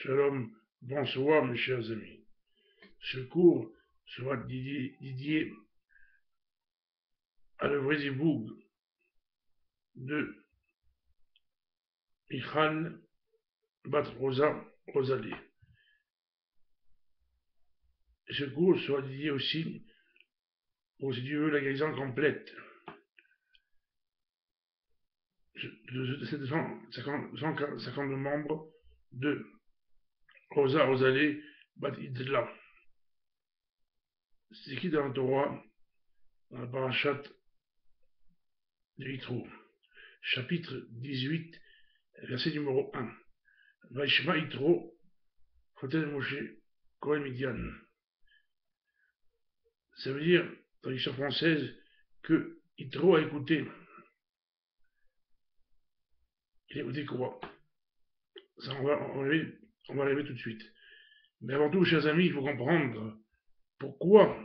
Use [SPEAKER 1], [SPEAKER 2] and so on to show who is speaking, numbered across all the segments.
[SPEAKER 1] Shalom, bonsoir mes chers amis. Ce cours sera dédié à l'œuvre Ziboug de Michal Bat Rosa Rosalie. Ce cours sera dédié aussi pour, si Dieu veut, la guérison complète de ces 150 membres de Rosa Rosalie Bat Idla. C'est écrit dans la Torah, dans la parashat de Yitro, chapitre 18, verset numéro 1. Vaishma Yitro, Chotel Moshe, Kohen Midian. Ça veut dire, traduction française, que Yitro a écouté. Il a écouté quoi? Ça, on va arriver tout de suite. Mais avant tout, chers amis, il faut comprendre pourquoi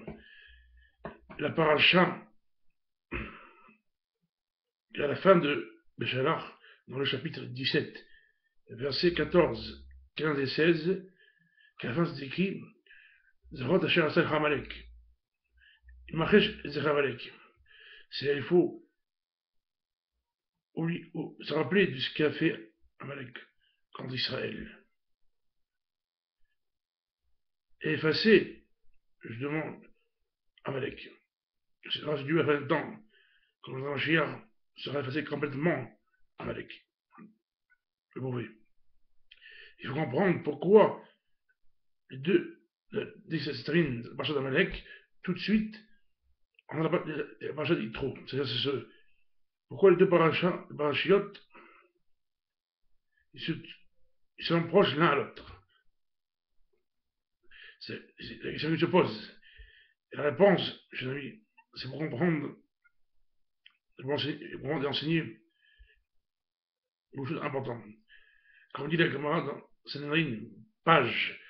[SPEAKER 1] la paracha, à la fin de Béchalach, dans le chapitre 17, versets 14, 15 et 16, qu'à la fin c'est écrit Zerot Asher Asach Amalek. Imachesh Zech Amalek. Il faut se rappeler de ce qu'a fait Amalek contre Israël. Et effacer, je demande, Amalek. C'est grâce à Dieu à la fin du temps, quand le Mashiach sera effacé complètement, Amalek, le mauvais. Il faut comprendre pourquoi les deux disciplines de Parashat d'Amalek, tout de suite, on a la Parashat d'Yitro. C'est-à-dire, pourquoi les deux parashiot, ils sont proches l'un à l'autre. C'est la question qui se pose. Et la réponse, chers amis, c'est pour comprendre, pour enseigner beaucoup de choses importantes. Comme dit la camarade dans Sanhedrin, page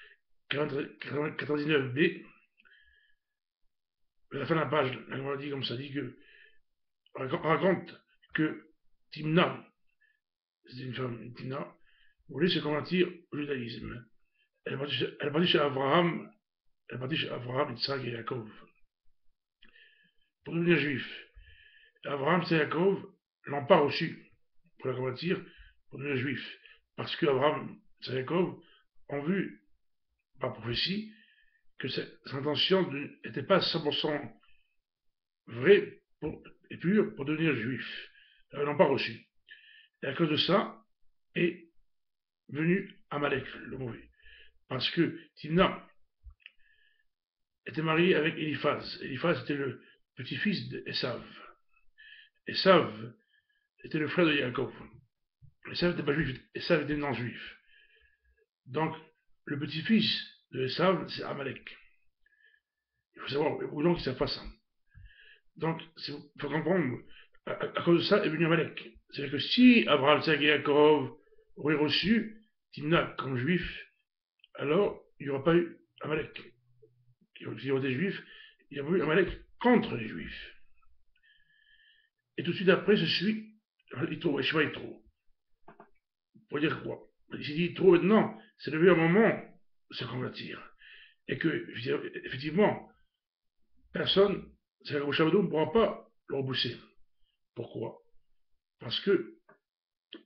[SPEAKER 1] 99b, à la fin de la page, la camarade dit comme ça, dit que, raconte que Timna, c'est une femme, Timna, voulait se convertir au judaïsme. Elle est partie chez Abraham, Yitzhak et Yaakov, pour devenir juif. Abraham et Yaakov l'ont pas reçu pour la convertir, pour devenir juif. Parce que Abraham et Yaakov ont vu, par prophétie, que sa intention n'était pas 100% vraie et pure pour devenir juif. Ils l'ont pas reçu. Et à cause de ça, est venu Amalek, le mauvais. Parce que Timna était mariée avec Eliphaz. Eliphaz était le petit-fils d'Esav. Esav était le frère de Yaakov. Esav n'était pas juif, Esav était non-juif. Donc, le petit-fils de Esav, c'est Amalek. Il faut savoir, aux gens qui ne savent pas ça. Donc, il faut comprendre, à cause de ça est venu Amalek. C'est-à-dire que si Abraham, Isaac et Yaakov auraient reçu Timna comme juif, alors il n'y aurait pas eu Amalek. Il y aurait des juifs, il y aurait eu Amalek contre les juifs. Et tout de suite après, je suis Yitro, Yeshua Yitro. Pour dire quoi? Il s'est dit Yitro maintenant, c'est le meilleur moment de se convertir. Et que, effectivement, personne, c'est le Shabbat, ne pourra pas le repousser. Pourquoi? Parce que,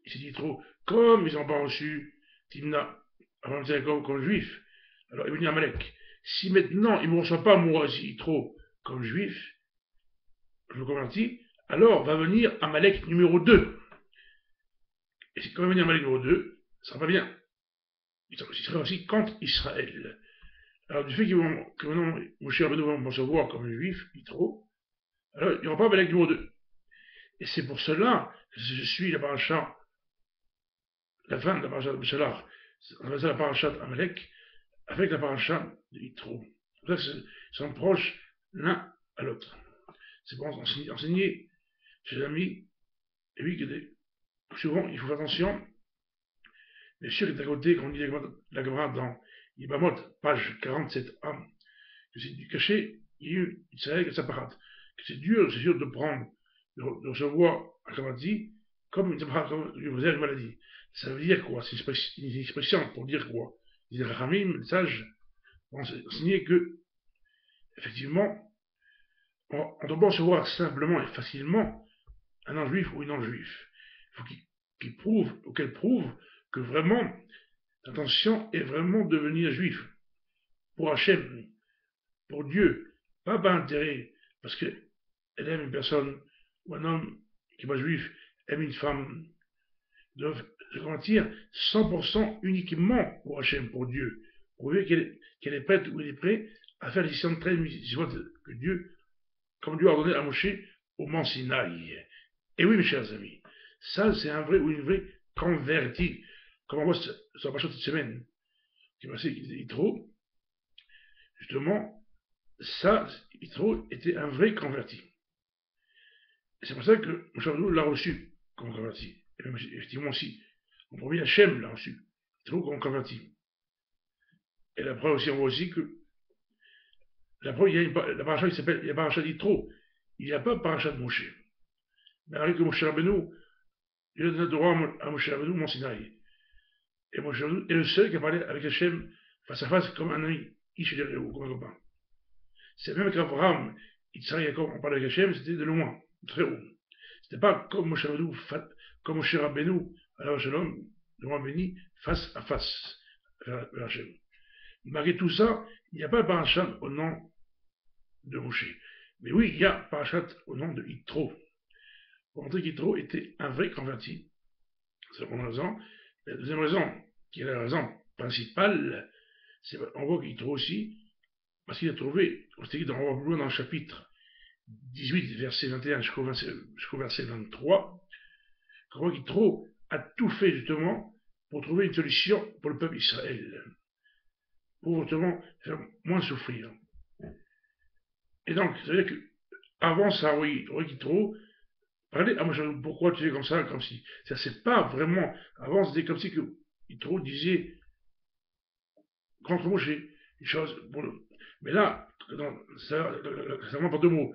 [SPEAKER 1] il s'est dit Yitro, comme ils n'ont pas reçu Timna, avant comme juif, alors il est venu Amalek. Si maintenant ils ne me reçoivent pas moi aussi Yitro comme juif, je me convertis, alors va venir Amalek numéro 2. Et quand il va venir Amalek numéro 2, ça va bien. Il sera aussi contre Israël. Alors du fait que maintenant Moshe Rabbeinu va me recevoir comme juif, Yitro, alors il n'y aura pas Amalek numéro 2. Et c'est pour cela que je suis la paracha, la fin de la paracha de Béchalach, on va dire la paracha d'Amalek, avec la paracha de Yitro. C'est pour ça qu'ils sont proches l'un à l'autre. C'est pour enseigner, chers amis, et oui, que souvent il faut faire attention. Bien sûr, il est à côté, quand on dit la Gemara dans Yibamot, page 47a, que c'est du cachet, il y a eu une série de saparat, que c'est dur de prendre, de recevoir un kamati comme une saparat, comme une maladie. Ça veut dire quoi? C'est une expression pour dire quoi? les Rachamim, les sages, ont enseigné que, effectivement, on ne doit pas recevoir simplement et facilement un non-juif ou une non-juif. Il faut qu'il prouve, ou qu'elle prouve que vraiment, l'intention est vraiment de devenir juif pour Hachem, pour Dieu, pas par intérêt, parce qu'elle aime une personne ou un homme qui n'est pas juif, aime une femme, doivent se convertir 100% uniquement pour Hachem, pour Dieu, prouver qu'elle est prête ou elle est prête à faire les 613 que Dieu, comme Dieu a ordonné à Moshe au Mont Sinaï. Et oui, mes chers amis, ça c'est un vrai ou une vraie convertie, comme on voit sur la page de cette semaine, qui est passé Yitro, justement, ça, Yitro était un vrai converti. Et c'est pour ça que Moshe Rabbeinu l'a reçu comme converti. Et même, effectivement aussi, mon premier Hachem l'a reçu, Yitro comme converti. Et la preuve aussi, on voit aussi que la preuve, il y a la paracha qui s'appelle la paracha d'Yitro. Il n'y a pas paracha de Moshe. Mais avec Moshe Rabbeinu, il a donné la Torah à Moshe Rabbeinu, Mont Sinaï. Et Moshe Rabbeinu est le seul qui a parlé avec Hachem face à face comme un ami, comme un copain. C'est même qu'Abraham, Yitzhak et Jacob ont parlé avec Hachem, c'était de loin, très haut. C'était pas comme Moshe Rabbeinu, alors Shalom, le roi béni, face à face vers Hachem. Malgré tout ça, il n'y a pas de parachat au nom de Moshe. Mais oui, il y a parachat au nom de Yitro. Pour montrer qu'Yitro était un vrai converti. C'est la première raison. La deuxième raison, qui est la raison principale, c'est qu'on voit qu'Yitro aussi, parce qu'il a trouvé, on s'est dit dans le chapitre 18, verset 21 jusqu'au verset 23, qu'on voit qu'Yitro a tout fait justement pour trouver une solution pour le peuple Israël, pour justement faire moins souffrir. Et donc, ça veut dire qu'avant ça, oui, Yitro parlait à Moshe, pourquoi tu es comme ça, comme si. Ça, c'est pas vraiment. Avant, c'était comme si que Yitro disait contre Moshe une chose. Mais là, ça vraiment pas deux mots.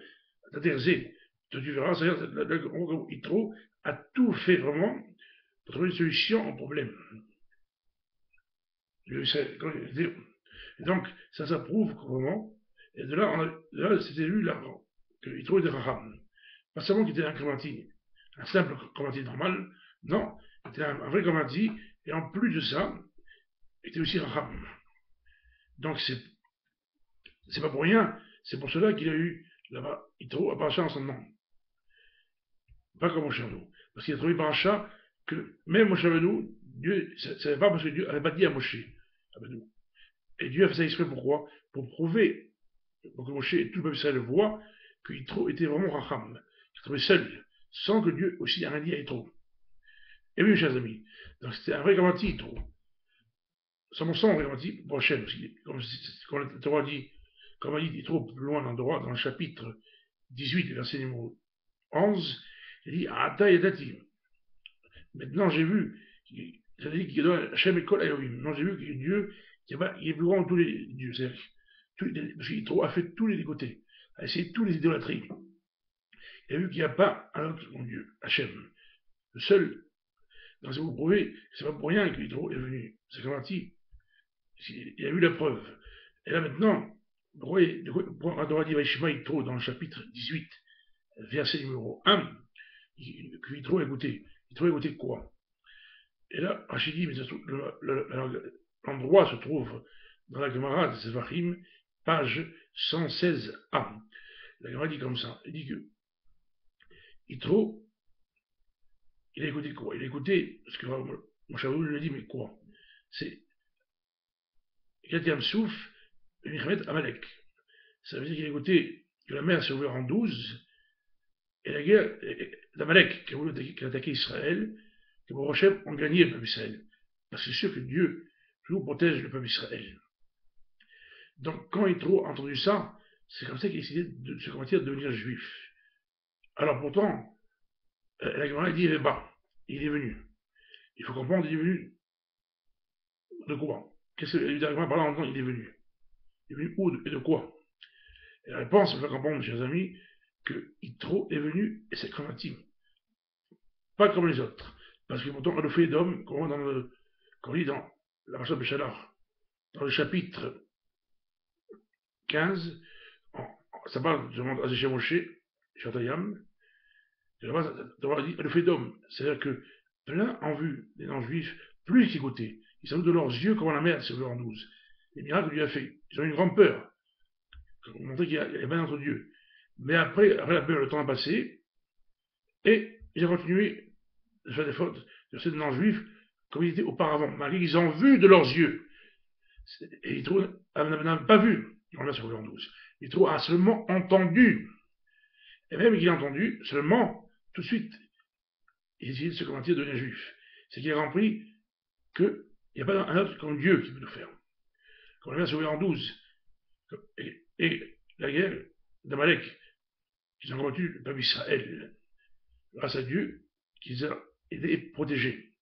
[SPEAKER 1] C'est-à-dire, tu verras, c'est-à-dire, Yitro a tout fait vraiment pour trouver une solution au problème. Et donc, ça prouve vraiment. Et de là c'était lui là, que Yitro était Raham. Pas seulement qu'il était un converti, un simple converti normal, non, il était un vrai converti, et en plus de ça, il était aussi Raham. Donc c'est pas pour rien, c'est pour cela qu'il a eu là-bas, Yitro a paracha en son nom. Pas comme Moshe Rabbeinu. Parce qu'il a trouvé paracha que même Moshe Rabbeinu, Dieu ne savait pas parce que Dieu n'avait pas dit à Moshe Rabbeinu. Et Dieu a fait ça exprès pourquoi? Pour prouver, pour que Moshe et tout le peuple Israël voient que Yitro était vraiment Raham, qu'il trouvait seul, sans que Dieu aussi ait rien dit à Yitro. Et oui, mes chers amis, donc c'était un vrai converti, Yitro. 100% un vrai converti pour Hachem aussi. Comme le Torah dit, comme on dit Yitro plus loin dans le droit, dans le chapitre 18, verset numéro 11, il dit Ata yadati. Maintenant j'ai vu, ça dit qu'il doit Hachem et Kol Elohim. Maintenant j'ai vu que Dieu, il est plus grand que tous les dieux. C'est-à-dire, parce qu'il a fait tous les côtés, a essayé tous les idolâtries. Il a vu qu'il n'y a pas un autre mon Dieu, Hachem. Le seul. Donc si vous prouvez, c'est pas pour rien que Yitro est venu. C'est converti. Il a eu la preuve. Et là maintenant, pour Adora dit Vaishma Yitro dans le chapitre 18, verset numéro 1, que Yitro a écouté. Yitro a écouté quoi? Et là, Rachid dit, mais l'endroit se trouve dans la Gemara de Zevachim, page 116a. La Gemara dit comme ça. Il dit que Yitro, il a écouté quoi? Il a écouté ce que Moshe Rabbeinu lui a dit, mais quoi? C'est Yatiam Souf, Milchemet Amalek. Ça veut dire qu'il a écouté que la mer s'est ouverte en 12, et la guerre d'Amalek, qui a attaqué Israël, que les Hachem ont gagné le peuple Israël. Parce que c'est sûr que Dieu toujours protège le peuple Israël. Donc quand Yitro a entendu ça, c'est comme ça qu'il a décidé de se convertir, de devenir juif. Alors pourtant, la Gemara dit, il est venu. Il faut comprendre, il est venu de quoi? Qu'est-ce que la Gemara par là en disant il est venu? Il est venu où et de quoi? Et la réponse, il faut comprendre, chers amis, que Yitro est venu et s'est converti. Pas comme les autres. Parce que pourtant, on a fait d'hommes, comme on lit dans la Parashat Béchalar, dans le chapitre 15, ça parle du monde Azéché Moshe, Shatayam, d'avoir dit le fait d'homme. C'est-à-dire que plein en vue des non-juifs, plus ils écoutaient. Ils s'en de leurs yeux comme la mer, c'est en 12. Les miracles lui a fait. Ils ont eu une grande peur. Pour montrer qu'il y a pas entre Dieu. Mais après la peur, le temps a passé, et ils ont continué de faire des fautes de ces non-juifs comme ils étaient auparavant, malgré qu'ils ont vu de leurs yeux. Et ils trouvent, n'ont pas vu, on l'a sur 12. Ils trouvent, a seulement entendu. Et même qu'il a entendu, seulement, tout de suite, il essayait de se convertir de devenir juif. C'est qu'il a compris qu'il n'y a pas un autre comme Dieu qui peut le faire. Comme on l'a sur 12. Et la guerre d'Amalek, qu'ils ont combattu le peuple Israël, grâce à Dieu, qu'ils ont été protégés.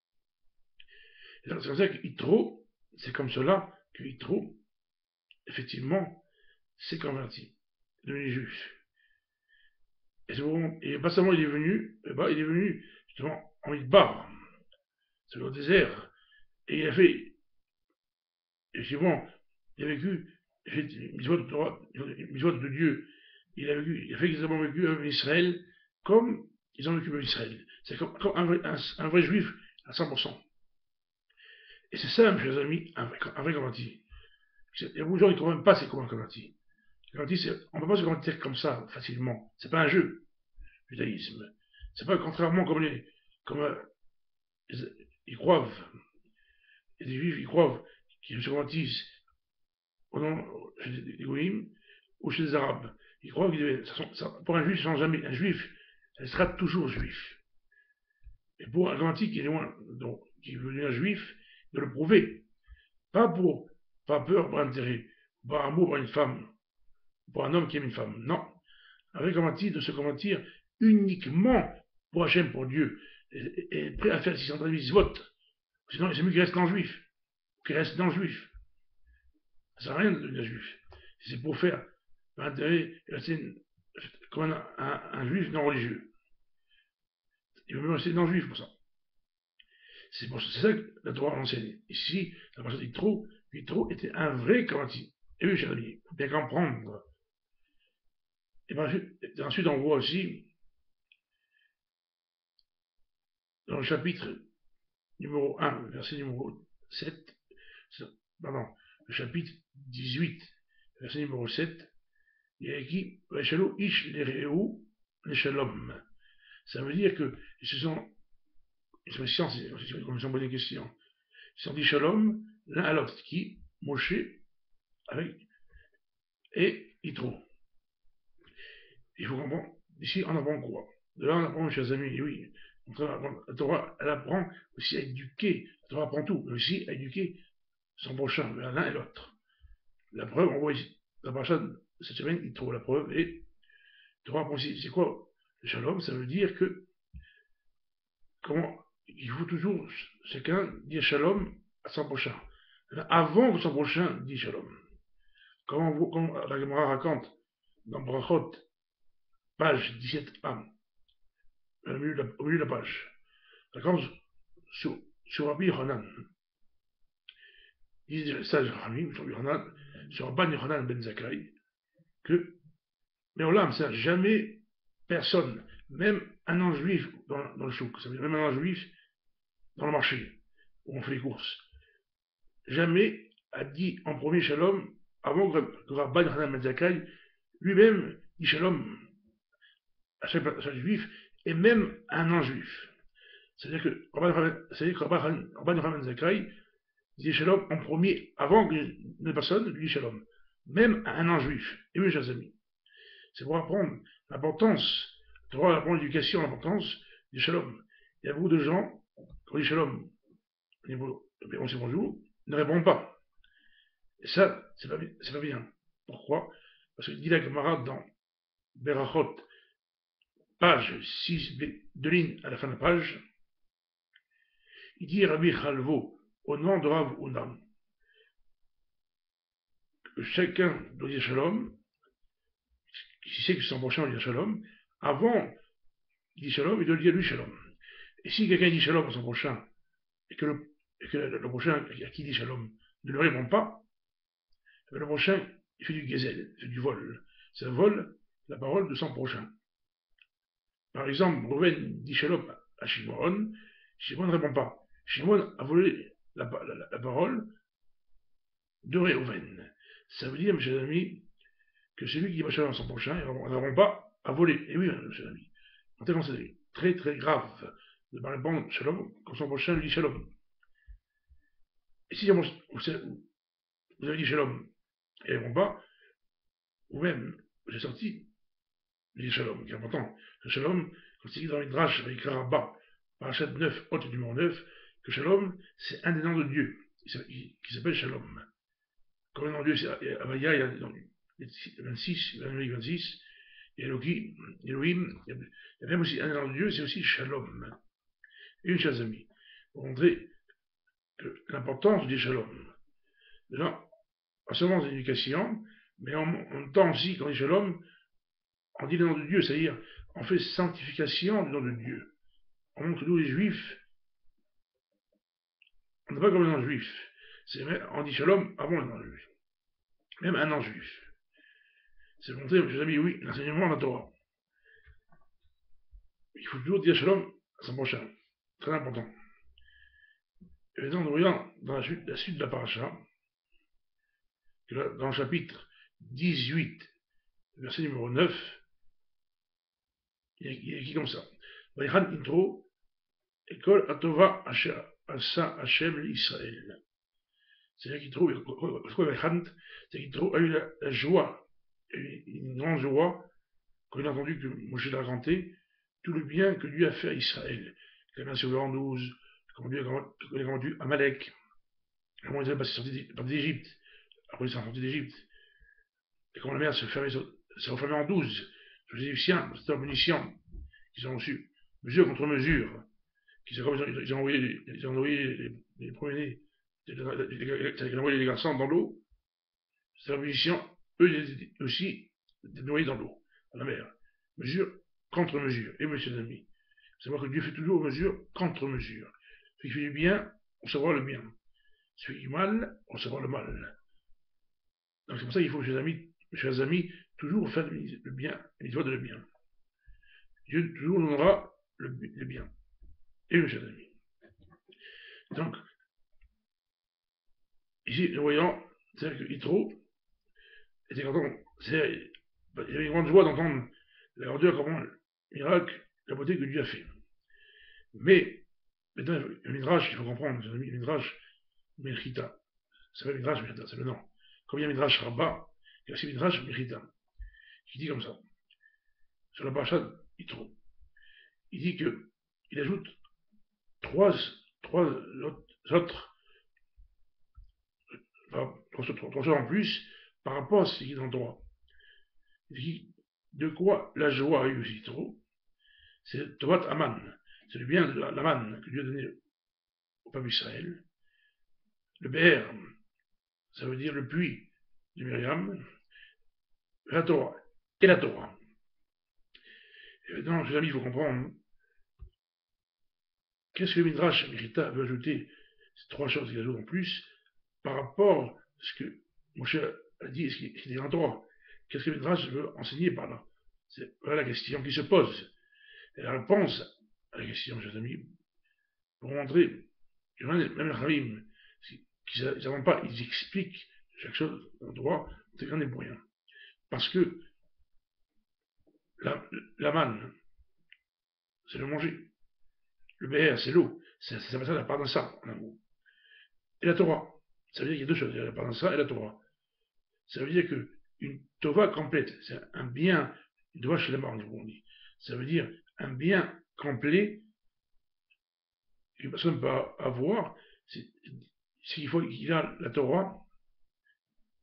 [SPEAKER 1] Et c'est comme ça qu'Yitro, c'est comme cela que Yitro, effectivement, s'est converti, devenu juif. Et pas seulement il est venu justement en Midbar, c'est le désert, et il a fait, effectivement, il a vécu, mitzvot de Dieu, il a fait qu'ils ont vécu en Israël comme ils ont vécu en Israël. C'est comme un vrai juif à 100%. Et c'est ça, mes chers amis, un vrai converti. Il y a beaucoup de gens qui ne comprennent pas c'est quoi un converti. On ne peut pas se convertir comme ça facilement. C'est pas un jeu, le judaïsme. C'est pas contrairement comme ils croient, et des juifs, ils croient qu'ils se convertissent au nom des goïms ou chez les arabes. Ils croient pour un juif, sans jamais un juif, elle sera toujours juif. Et pour un converti qui est loin, donc, qui veut devenir juif, de le prouver. Pas peur, pour intérêt, par amour pour une femme, pour un homme qui aime une femme. Non. Un converti de se convertir uniquement pour Hachem, pour Dieu, et prêt à faire 613 votes. Sinon, c'est mieux qu'il reste non-juif, qu'il reste non-juif. Ça sert à rien de devenir juif. C'est pour faire l'intérêt, rester comme un juif non religieux. Il veut même rester non-juif pour ça. C'est ça que la Torah enseigne. Ici, la parole dit Yitro était un vrai converti. Et oui, chers amis, il faut bien comprendre. Et ensuite, on voit aussi, dans le chapitre numéro 1, verset numéro 7, pardon, le chapitre 18, verset numéro 7, il y a écrit Vachalou ish l'ereu l'shalom. Ça veut dire que ce sont une science, comme ils ont posé des questions. Ils se sont dit shalom l'un à l'autre, qui Moshe avec et Yitro. Il faut comprendre, ici on apprend quoi? De là on apprend, chers amis, et oui, la Torah, elle apprend aussi à éduquer, la Torah apprend tout, mais aussi à éduquer son prochain, l'un et l'autre. La preuve, on voit ici, la prochaine, cette semaine, il trouve la preuve, et la Torah apprend aussi, c'est quoi le shalom? Ça veut dire que, comment, il faut toujours, chacun dire shalom à son prochain, avant que son prochain dise shalom. Comme la Gemara raconte, dans Brachot, page 17a, au milieu de la page, raconte sur Rabbi Yochanan. Disent les sages Ramim, sur Yochanan, sur Rabban Yochanan ben Zakkai, que, mais Olam, ça, jamais personne, même un non-juif dans le chouk, ça veut dire même un non-juif dans le marché, où on fait les courses, jamais a dit en premier shalom avant que Rabban Yochanan ben Zakkai lui-même dit shalom à chaque juif et même à un non-juif. C'est-à-dire que Rabban Yochanan ben Zakkai dit shalom en premier avant que une personne lui dise shalom, même à un non-juif. Et oui, chers amis, c'est pour apprendre l'importance, pour apprendre l'éducation, l'importance du shalom. Il y a beaucoup de gens, quand on dit shalom, on dit bonjour, ne répondent pas. Et ça, c'est pas bien. Pourquoi? Parce que dit la Gemara dans Berachot, page 6, deux lignes à la fin de la page, il dit Rabbi Chalvo, au nom de Rav Unam, que chacun doit dire shalom, qui sait que son prochain doit dire shalom, avant qu'il dit shalom, il doit dire lui shalom. Et si quelqu'un dit shalom à son prochain, et que le prochain à qui dit shalom ne le répond pas, Le prochain, il fait du gezel, il fait du vol. Ça vole la parole de son prochain. Par exemple, Rouven dit Shalom à Shimon, Shimon ne répond pas. Shimon a volé la parole de Rouven. Ça veut dire, mes chers amis, que celui qui dit Shalom à son prochain, il ne répond pas à voler. Et oui, mes chers amis, tellement c'est très très grave de ne pas répondre Shalom quand son prochain lui dit Shalom. Et si vous avez dit Shalom et il ne répond pas, ou même, j'ai sorti, dit Shalom, qui est important. Le Shalom, quand c'est dit dans Midrash, avec Rabba, Parashat 9, hôte numéro 9, que Shalom, c'est un des noms de Dieu, qui s'appelle Shalom. Comme le nom de Dieu, c'est Avaya, il y a dans les 26, 26, et Elohim, il y a même aussi un des noms de Dieu, c'est aussi Shalom. Et une chose, amis, pour montrer l'importance du Shalom. Maintenant, pas seulement dans l'éducation, mais en même temps aussi, quand on dit Shalom, on dit le nom de Dieu, c'est-à-dire, on fait sanctification du nom de Dieu. On montre que nous, les Juifs, on n'est pas comme les non-juifs. On dit Shalom avant les non-juifs. Même un non-juif. C'est montrer, mes amis, oui, l'enseignement de la Torah. Il faut toujours dire Shalom à son prochain. Très important. Et maintenant, nous voyons dans la suite de la paracha, que là, dans le chapitre 18, verset numéro 9, il y a écrit comme ça. Vaïchan intro, Ekol Atova Asa Hashem l'Israël. C'est-à-dire qu'il trouve, c'est qu'il trouve a eu la joie, une grande joie, quand il a entendu que Moshe l'a raconté, tout le bien que Dieu a fait à Israël. Qu'il a bien sauvé en 12, comment Dieu a rendu Amalek, comment ils avaient sorti d'Égypte, après ils sont sortis d'Égypte, et comment la mer s'est refermée en 12, sur les Égyptiens, c'était en punition, qu'ils ont reçu mesure contre mesure, ils ont envoyé les premiers-nés, ils ont envoyé les garçons dans l'eau, c'est la punition, eux aussi, étaient noyés dans l'eau, dans la mer. Mesure contre mesure. Et mes amis, savoir que Dieu fait toujours mesure contre mesure. Celui qui fait du bien, on saura le bien. Celui qui fait du mal, on saura le mal. Donc c'est pour ça qu'il faut, chers amis, toujours faire le bien, les doigts de le bien. Dieu toujours nous donnera le bien. Et mes chers amis. Donc, ici, nous voyons, c'est-à-dire que Yitro était content, il y avait une grande joie d'entendre la grandeur, comment, le miracle, la beauté que Dieu a fait. Mais, maintenant, le Midrash, il faut comprendre, mes amis, le Midrash Mechita. Ça s'appelle Midrash Mechita, c'est le nom. Comme il y a Midrash Rabbah, il y a aussi Midrash Mechita, qui dit comme ça, sur la paracha Yitro. Il dit que, il ajoute trois autres, trois choses en plus, par rapport à ce qui est dans le droit. Il dit, de quoi la joie a eu Yitro, c'est Tovat Aman, c'est le bien de l'Aman que Dieu a donné au peuple d'Israël. Le Be'er, ça veut dire le puits de Myriam, la Torah, et la Torah. Et maintenant, chers amis, il faut comprendre, qu'est-ce que le Midrash Mechita veut ajouter, ces trois choses qu'il ajoute en plus, par rapport à ce que Moshe a dit, ce qui est dans la Torah. Qu'est-ce que le Midrash veut enseigner par là? Voilà la question qui se pose. Et la réponse à la question, chers amis, pour montrer que même les Khamim, qu'ils n'avont pas, ils expliquent chaque chose dans le droit, c'est rien n'est pour rien. Parce que la manne, c'est le manger. Le BR, c'est l'eau. Ça s'appelle ça la parnassa, en un mot. Et la Torah, ça veut dire qu'il y a deux choses, il y a la parnassa et la Torah. Ça veut dire qu'une Tova complète, c'est un bien, une Tova chez la marne, on dit. Ça veut dire un bien complet qu'une personne peut avoir, c'est qu'il faut qu'il a la Torah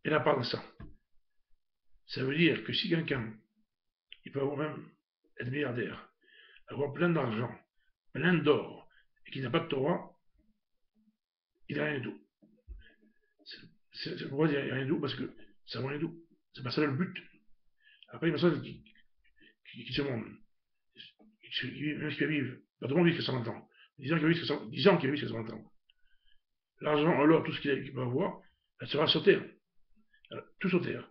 [SPEAKER 1] et la parnassa. Ça veut dire que si quelqu'un, il peut avoir même être milliardaire, avoir plein d'argent, plein d'or, et qu'il n'a pas de Torah, il n'a rien du tout. C'est pourquoi il n'y a rien du tout, parce que ça n'a rien du tout. C'est pas ça le but. Après, il y a une personne qui se montre, même qui va vivre, pas tout le monde vit que 120 ans, 10 ans qu'il va vivre que 120 ans. L'argent, alors, tout ce qu'il peut avoir, elle sera sur terre. tout sur terre.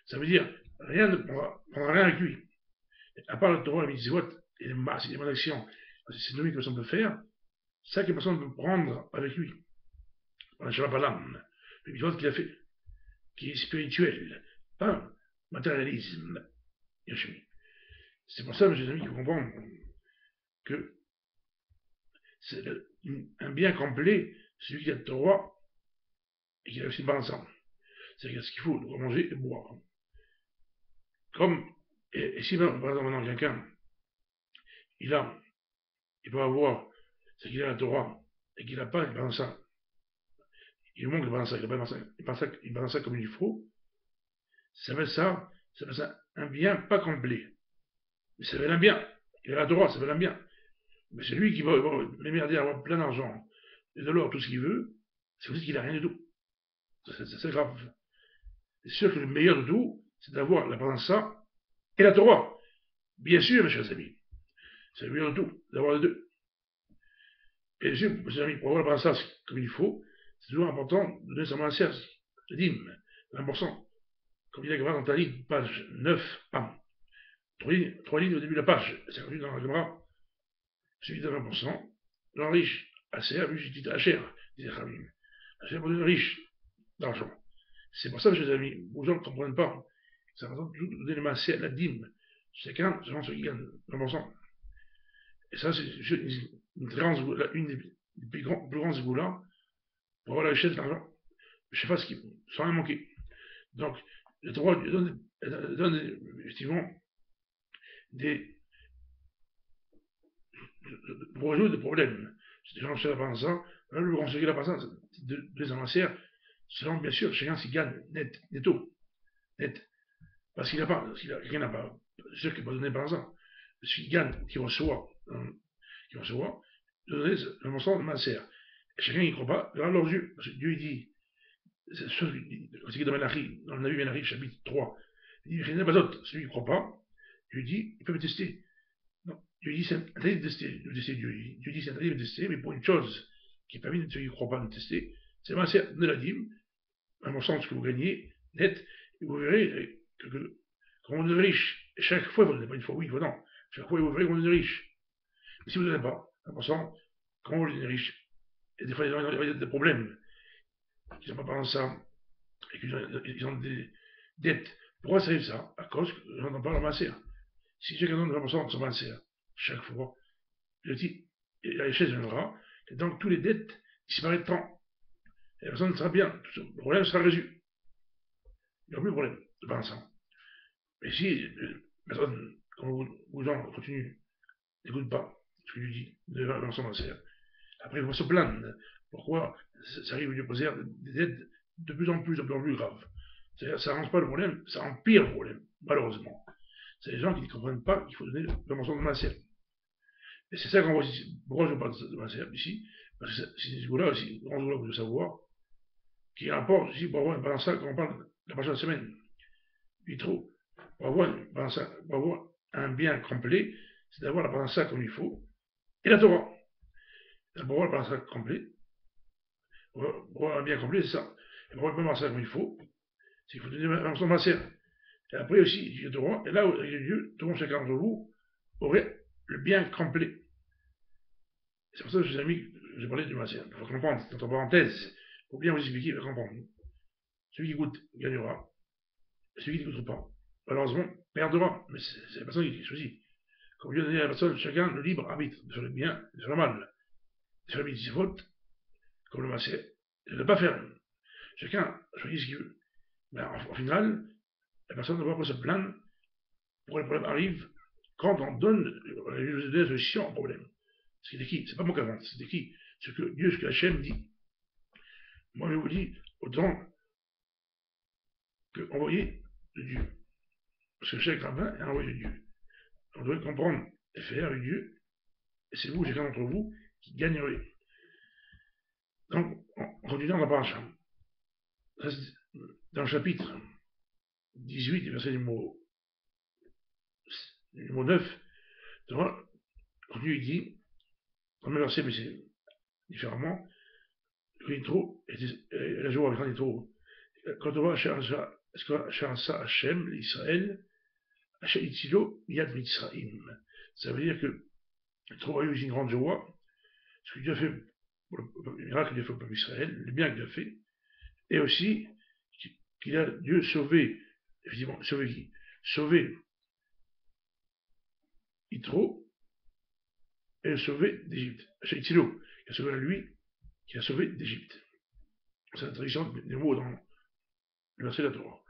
[SPEAKER 1] Ça veut dire, rien ne prendra rien avec lui. À part le Torah, les mitzvot, et les masses, et les bonnes actions, c'est nous que personne peut faire, c'est ça que personne ne peut prendre avec lui. On n'a pas l'âme. Le mitzvot qu'il a fait, qui est spirituel, pas matérialisme. C'est pour ça, mes amis, qu'il faut comprendre que c'est un bien complet, celui qui a le Torah, et qui a aussi pas ensemble. C'est-à-dire ce qu'il faut, doit manger et boire. Comme, et si par exemple maintenant quelqu'un, il peut avoir, c'est qu'il a la Torah, et qu'il n'a pas, il pense ça, il manque de ça, il pense ça comme il faut, ça fait ça un bien pas complet. Mais ça fait un bien, il a la Torah, ça fait un bien. Mais c'est lui qui va m'émerder à avoir plein d'argent, et de l'or, tout ce qu'il veut, c'est aussi qu'il n'a rien du tout. C'est grave. C'est sûr que le meilleur de tout, c'est d'avoir la Parnassa et la Torah. Bien sûr, mes chers amis. C'est le meilleur de tout, d'avoir les deux. Et bien sûr, mes chers amis, pour avoir la Parnassa comme il faut, c'est toujours important de donner sa main à serge, le dîme, 20%. Comme il y a dans ta ligne, page 9, 3 lignes au début de la page, c'est connu dans la Gemara, suivi de 20%, le riche, assez, lui, j'ai dit Hacher, disait Khamim. Hacher pour le riche, d'argent. C'est pour ça, mes chers amis, beaucoup de gens ne comprennent pas. C'est important de donner le massé à la dîme. Chacun, selon ce qui gagne 20%. Et ça, c'est une des plus grands égouts-là pour avoir la richesse de l'argent. Je sais pas ce qu'il faut, sans rien manquer. Donc, le droit donne effectivement pour résoudre des problèmes. Si des gens cherchent à ça, le grand secret de ça, c'est de les amasser, selon bien sûr, chacun s'y gagne netto. Net. Parce qu'il n'a pas, quelqu'un n'a pas, c'est sûr qu'il n'est pas donné par ça. S'il gagne, qu'il reçoit, de donner le mensonge de ma serre. Chacun n'y croit pas, vers leurs yeux. Parce que Dieu, il dit, c'est ce qu'il dit dans Malachi, dans le Navi Malachi, chapitre 3, il dit, celui qui ne croit pas, Dieu dit, il peut me tester. Non, Dieu dit, c'est interdit de tester Dieu. Dieu dit, c'est interdit de tester, mais pour une chose qui est permis de ceux qui ne croient pas de tester, c'est ma serre, de la dîme, à mon sens que vous gagnez, net, et vous verrez que quand on est riche, chaque fois, vous ne pas une fois oui, une fois non, chaque fois, vous verrez qu'on est riche. Mais si vous ne l'avez pas, à mon sens, quand on est riche, et des fois, il y a des problèmes, qui n'ont pas parlé ça, et qu'ils ont des dettes. Pourquoi ça arrive ça? À cause que j'en parle pas dans ma serre. Si chacun donne 20% de son serre, chaque fois, le titre, la richesse viendra, et donc tous les dettes disparaîtront. Et la personne sera bien, le problème sera résolu. Il n'y aura plus de problème de pensant. Mais si la personne, quand vous gens continuent, n'écoute pas ce que je lui dis de l'ensemble de serre, après ils vont se plaindre. Pourquoi ça arrive à lui poser des dettes de plus en plus graves. C'est-à-dire ça n'arrange pas le problème, ça empire le problème, malheureusement. C'est les gens qui ne comprennent pas qu'il faut donner le mensonge de Masser. Et c'est ça qu'on voit ici. Pourquoi je parle de Masser ici? Parce que c'est ce là aussi, grand jour-là, vous devez savoir, qui rapporte ici pour avoir un ça quand on parle de la prochaine semaine. Il trouve, pour avoir un bien complet, c'est d'avoir la ça comme il faut, et la Torah. Pour avoir la ça complet, pour avoir un bien complet, c'est ça. Et pour avoir ça comme il faut, c'est qu'il faut donner un mensonge Masser. Et après aussi, il y a Torah, et là, avec Dieu, tout le monde, chacun d'entre vous, aurait le bien complet. C'est pour ça que je vous ai mis, j'ai parlé du Masser. Il faut comprendre, c'est entre parenthèses, pour bien vous expliquer, il faut comprendre. Celui qui goûte gagnera, celui qui ne goûte pas, malheureusement, perdra, mais c'est la personne qui choisit. Comme Dieu a donné à la personne, chacun le libre arbitre, de faire le bien, de faire le mal, de faire ses fautes, comme le Masser, et de ne pas faire. Chacun choisit ce qu'il veut. Mais au final, la personne ne va pas se plaindre pourquoi le problème arrive quand on donne la solution au problème. C'est qui? C'est pas moi qui invente, c'est qui? Ce que Dieu, ce que Hachem dit. Moi, je vous dis, autant qu'envoyer de Dieu. Parce que chaque rabbin est envoyé de Dieu. On doit comprendre et faire avec Dieu, et c'est vous, chacun d'entre vous, qui gagnerez. Donc, on continue dans la paracha. Dans le chapitre 18, verset numéro 9, Dieu dit, dans le même verset, mais c'est différemment, Yitro, la joie avec Yitro, quand on va chercher est-ce que ça Hachem, l'Israël, Hachem Itzilo, Yad Mitzrayim. Ça veut dire que Yitro a eu une grande joie, ce que Dieu a fait, le miracle qu'il a fait au peuple Israël, le bien qu'il a fait, et aussi qu'il a Dieu sauvé, effectivement, sauvé qui? Sauvé Yitro et le sauvé d'Égypte. Hachem Itzilo, qui a sauvé lui, qui a sauvé d'Égypte. C'est la traduction des mots dans le verset de la Torah.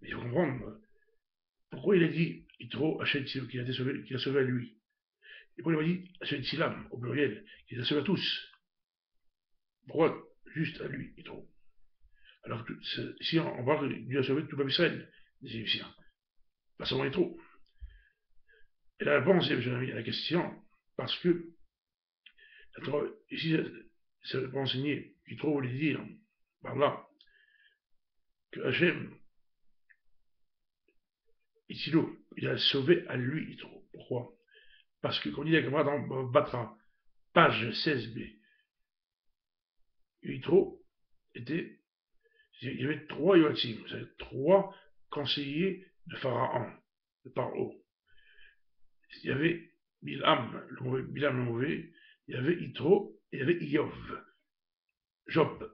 [SPEAKER 1] Mais il faut comprendre pourquoi il a dit Yitro Hachem Itzilo, qu'il a sauvé à lui. Et pourquoi il a dit Hachem Itzilam, au pluriel, qu'il a sauvé à tous. Pourquoi juste à lui, Yitro? Alors que ici, on parle que Dieu a sauvé tout le peuple Israël, des Égyptiens. Pas seulement Yitro. Et la réponse, je l'ai mis à la question, parce que la Torah, ici, c'est pour enseigner, Yitro voulait dire, par là, que Hachem, Itzilo, il a sauvé à lui, Yitro. Pourquoi? Parce que, comme dit la Gemara dans Batra, page 16b, Yitro était, il y avait 3 Yoachim, c'est-à-dire 3 conseillers de Pharaon, de Paro. Il y avait Bilam le mauvais, il y avait Yitro, et il y avait Iyov. Job.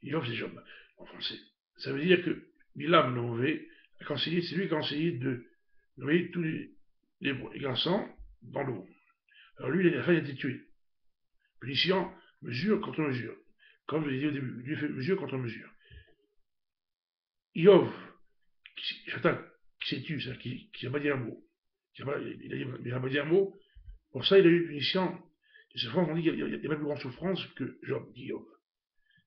[SPEAKER 1] Iyov, c'est Job, en français. Ça veut dire que Bilam le mauvais a conseillé, c'est lui qui a conseillé de noyer tous les garçons dans l'eau. Alors lui, il a été tué. Punition, mesure contre mesure. Comme je l'ai dit au début, Dieu fait mesure contre mesure. Iyov, qui s'est tué, c'est-à-dire qui n'a pas dit un mot. Il n'a pas dit un mot. Pour ça, il a eu une punition. Les souffrances ont dit qu'il n'y a pas plus grande souffrance que Job, dit Iyov.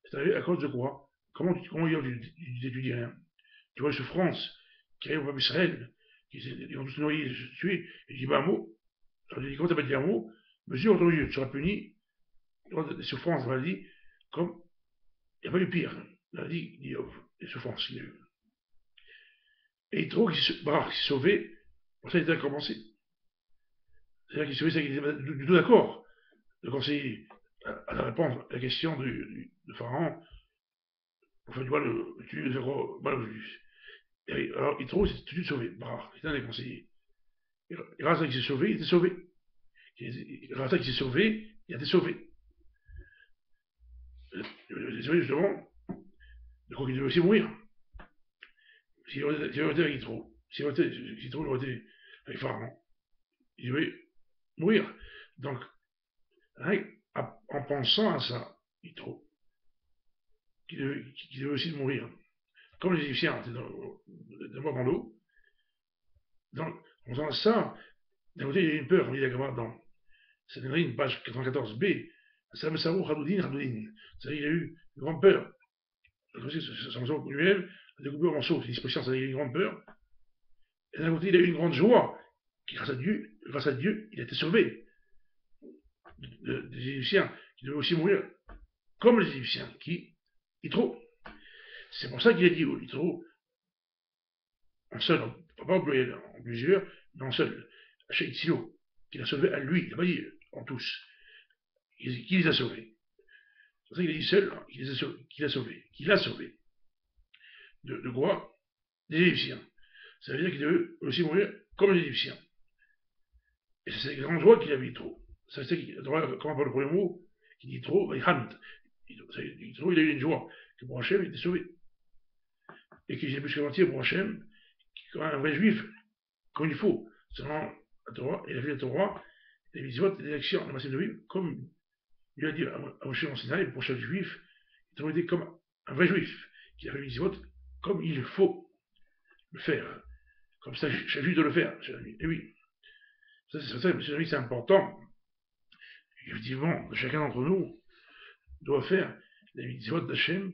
[SPEAKER 1] C'est à cause de quoi? Comment Iyov, tu dis rien? Tu vois les souffrances qui arrivent au peuple Israël, ils vont tous se noyer, se tuer, et il dit pas un mot. Alors, il dit, comment tu n'as pas dit un mot? Mesure entre mesure, tu seras puni. Des souffrances, on va dire, comme il n'y a pas eu pire. Il a dit Iyov, les souffrances qu'il a eues. Et Yitro qui s'est sauvé, pour ça il était à commencer. C'est-à-dire qu'il s'est sauvé, c'est qu'il était du tout d'accord de conseiller à la réponse à la question de Pharaon pour faire du mal, aux Juifs. Alors Yitro s'est tout de suite sauvé, c'était un des conseillers. Et grâce à ça qu'il s'est sauvé, il était sauvé. Grâce à ça qu'il s'est sauvé, il a été sauvé. C'est sauvé justement, de quoi qu'il devait aussi mourir. S'il aurait été avec Yitro, s'il aurait été avec Pharaon, il devait mourir. Donc, en pensant à ça, Yitro, qu'il devait aussi mourir, comme les Égyptiens étaient d'abord dans l'eau, donc, en pensant à ça, d'un côté, il y a une peur, on dit la Gemara dans Sanhedrin, page 94b, Sam Sarou Hadoudin, c'est-à-dire qu'il a eu une grande peur. Son cerveau lui-même a découpé en morceaux, c'est disposition, c'est-à-dire qu'il a eu une grande peur. Et d'un côté, il a eu une grande joie, qui, grâce à Dieu, il a été sauvé des Égyptiens, qui devaient aussi mourir, comme les Égyptiens, Yitro. C'est pour ça qu'il a dit Yitro, en seul, pas en plusieurs, mais en seul, Hachem Itzilo, qu'il a sauvé à lui, il n'a pas dit en tous, qui les a sauvés. C'est pour ça qu'il a dit seul, qu'il a sauvé. De quoi? Des Égyptiens. Ça veut dire qu'il devait aussi mourir comme les Égyptiens. Et c'est la grande joie qu'il avait trop. Ça veut dire comment par le premier mot, qui dit trop, il a eu une joie que pour Hachem, il était sauvé. Et qu'il j'ai pu se mentir pour Hachem, comme un vrai juif, comme il faut, selon la Torah, il a fait la Torah, les mitzvot et les actions, le massif de vie, comme il a dit à Moshe en Sinaï, pour chaque juif, il a été comme un vrai juif, qui a fait les mitzvot comme il faut le faire. Comme ça, chaque juif doit le faire, cher ami. Et oui, c'est important. Effectivement, chacun d'entre nous doit faire les mitzvot d'Hachem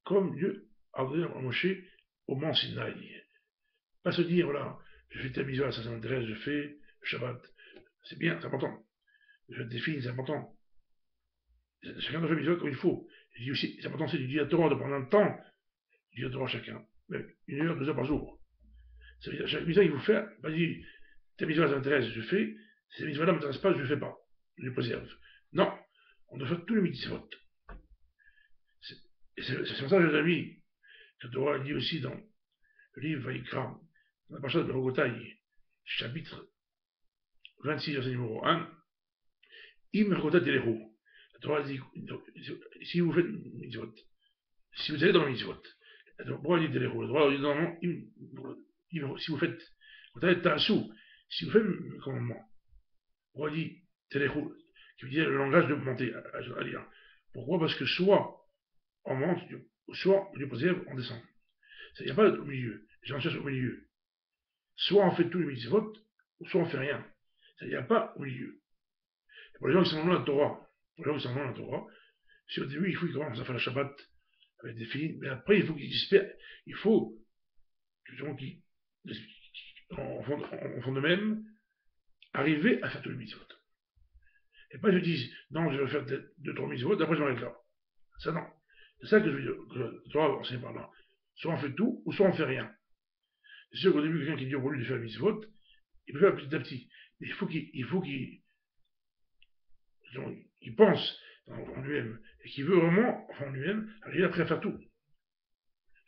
[SPEAKER 1] comme Dieu a donné à Moshe au mont Sinaï. Pas se dire, voilà, je fais ta mitzvah, ça m'intéresse, je fais le Shabbat. C'est bien, c'est important. Je fais des filles, c'est important. Chacun doit faire les mitzvot comme il faut. Je dis aussi, c'est important, c'est du dire à Torah, de prendre un temps, du dire à Torah chacun. Même 1 heure, 2 heures par jour. Ça veut dire, chaque mitzvah qu'il vous faire, pas dire, ta mitzvah, ça m'intéresse, je fais. Si ta mitzvah-là ne m'intéresse pas, je ne le fais pas. Je le préserve. Non, on doit faire tous les mitzvot. Et c'est pour ça, les amis, que Torah dit aussi dans le livre Vaïkra, dans la parasha de Berogotaï, chapitre 26, verset numéro 1, Im Rotat Telehu. La Torah dit, si vous faites mitzvot, si vous allez dans le mitzvot, pourquoi il dit Telehu? La Torah dit normalement, si vous faites, si vous faites le commandement, pourquoi il dit Telehu, qui veut dire le langage de monter à lire. Pourquoi? Parce que soit on monte, soit du préserve, on descend. Il n'y a pas au milieu. Les gens cherchent au milieu. Soit on fait tous les mitzvot, soit on fait rien. Il n'y a pas au milieu. Et pour les gens qui sont dans la Torah, si au début il faut qu'ils commencent à faire le Shabbat avec des filles, mais après il faut qu'ils espèrent, il faut qu'ils, en fond de même, arriver à faire tous les mitzvot. Et pas ils se disent, non, je vais faire 2-3 mitzvot, après je m'arrête là. Ça non. C'est ça que je veux dire, que la Torah enseigne par là. Soit on fait tout, ou soit on fait rien. C'est sûr qu'au début, quelqu'un qui dit pour lui de faire le mitzvot, il peut faire petit à petit. Mais il faut qu'il pense en lui-même, et qu'il veut vraiment, en lui-même, arriver après à faire tout.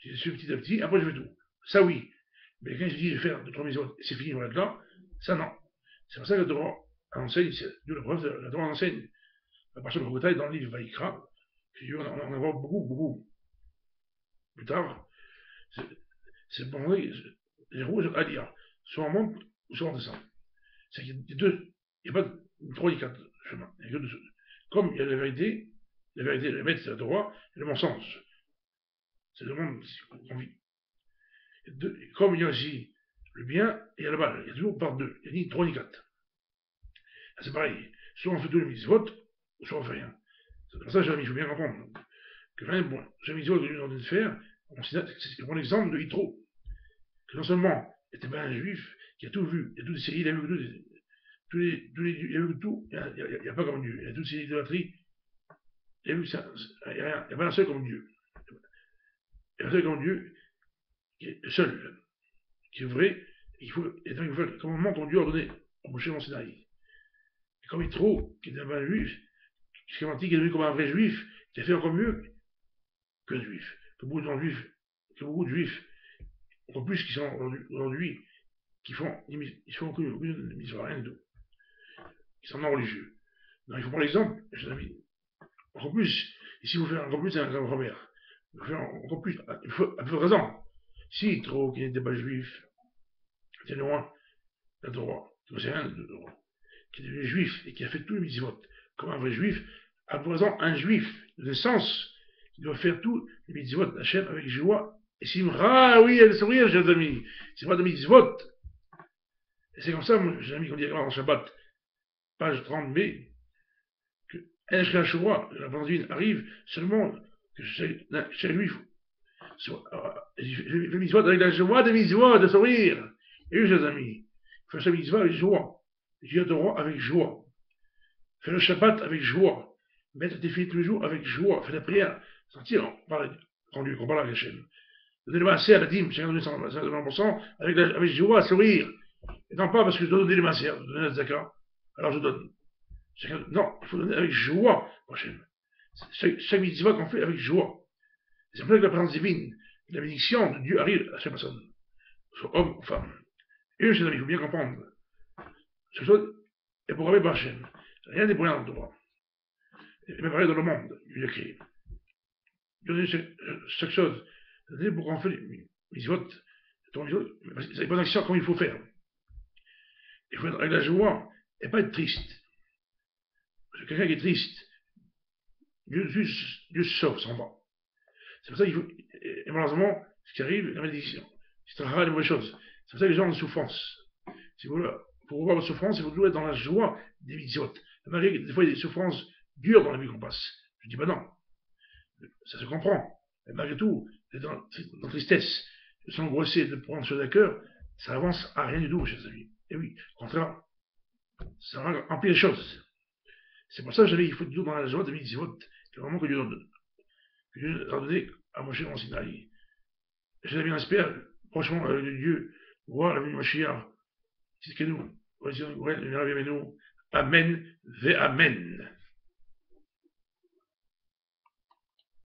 [SPEAKER 1] Si je suis petit à petit, après je fais tout. Ça oui. Mais quand je dis je vais faire 2-3 mitzvot, et c'est fini, on va être là, ça non. C'est pour ça que la Torah enseigne, d'où la preuve, la Torah enseigne, la parasha de Berogotaï dans le livre Vaïkra, on en voit beaucoup plus tard. C'est pour montrer les roues à dire, soit on monte, ou soit on descend. C'est qu'il y a deux, il n'y a pas de 3 et 4 chemins. Il y a que deux. Comme il y a la vérité, le maître, c'est la Torah, et le mensonge. C'est le monde qu'on vit. Comme il y a aussi le bien et le mal, il y a toujours par deux. Il y a ni 3 ni 4. C'est pareil. Soit on fait tous les mitzvot, ou soit on fait rien. C'est pour ça que il faut bien comprendre. Que rien, bon, ce mitzvot que nous sommes en train de faire, c'est pour l'exemple de Yitro. Que non seulement il était bien un juif, qui a tout vu, il a tout essayé, il a vu il a vu tout, il n'y a pas comme Dieu. Il a toutes ces idolâtries, il a vu ça, il n'y a pas un seul comme Dieu. Il y a un seul comme Dieu, qui est seul, qui est vrai, et donc il faut faire le commandement qu'on Dieu a donné au Moshe en Sinaï. Et comme Yitro, qui était un bon juif, qui est devenu comme un vrai juif, qui a fait encore mieux que le juif, que beaucoup de juifs, encore plus qui sont aujourd'hui, ils font aucune mise rien du tout. Ils sont non religieux. Donc il faut prendre l'exemple, chers amis. Encore plus, ici vous faites encore plus un grand-mère. Il faut faire encore plus, il faut un peu de raison. Si trop qui n'était pas juif, c'est loin, la Torah, qui ne sait rien de la Torah, qui est devenu juif et qui a fait tous les mitzvot, comme un vrai juif, à présent un juif de naissance, qui doit faire tous les mitzvot d'Hachem avec joie et simra, oui, elle sourire, chers amis. C'est pas de mitzvot. Et c'est comme ça, chers amis, qu'on dit dans Shabbat, page 30b, que la Shoah, la bande divine, arrive seulement que chaque juif le mitzvot avec la joie des mitzvot, de sourire. Et oui, chers amis, faire sa mitzvah avec joie, étudier la Torah avec joie, faire le Shabbat avec joie, mettre tes filles tous les jours avec joie, faire la prière, sentir, quand Dieu, qu'on parle avec Hachem. Donner le maaser à la dîme, chacun donner 100% avec joie, sourire. Et non pas parce que je dois donner le maaser, je dois donner la zaka, alors je donne. Non, il faut donner avec joie, Hachem. Chaque mitzvah qu'on fait avec joie. C'est pour ça que la présence divine, la bénédiction de Dieu arrive à chaque personne, soit homme ou femme. Et chers amis, il faut bien comprendre. Ce chose est programmé par Hachem. Rien n'est pour rien dans le droit. Et même rien dans le monde, Dieu l'a créé. Dieu a donné chaque chose. Il a donné pour qu'on fait les mitzvot. C'est les bonnes actions comme il faut faire. Il faut être avec la joie et pas être triste. Parce que quelqu'un qui est triste, Dieu se sauve, s'en va. C'est pour ça qu'il faut, et malheureusement, ce qui arrive, la malédiction. C'est très rare les mauvaises choses. C'est pour ça que les gens ont de souffrance. Si vous voulez, pour voir votre souffrance, il faut toujours être dans la joie des mitzvot. Malgré que des fois, il y a des souffrances dures dans la vie qu'on passe. Je dis, bah non. Ça se comprend. Mais malgré tout, dans tristesse, de s'angoisser, de prendre choses à cœur, ça avance à rien du tout, chers amis. Et oui, au contraire, ça remplit les choses. C'est pour ça que il faut toujours dans la joie des mitzvot. C'est vraiment que Dieu donne. Que Dieu a donné à Moshe en Sinaï. Je l'ai bien espère, franchement, avec Dieu, voir la venue de Mashiach. C'est ce que nous, Amen, ve Amen.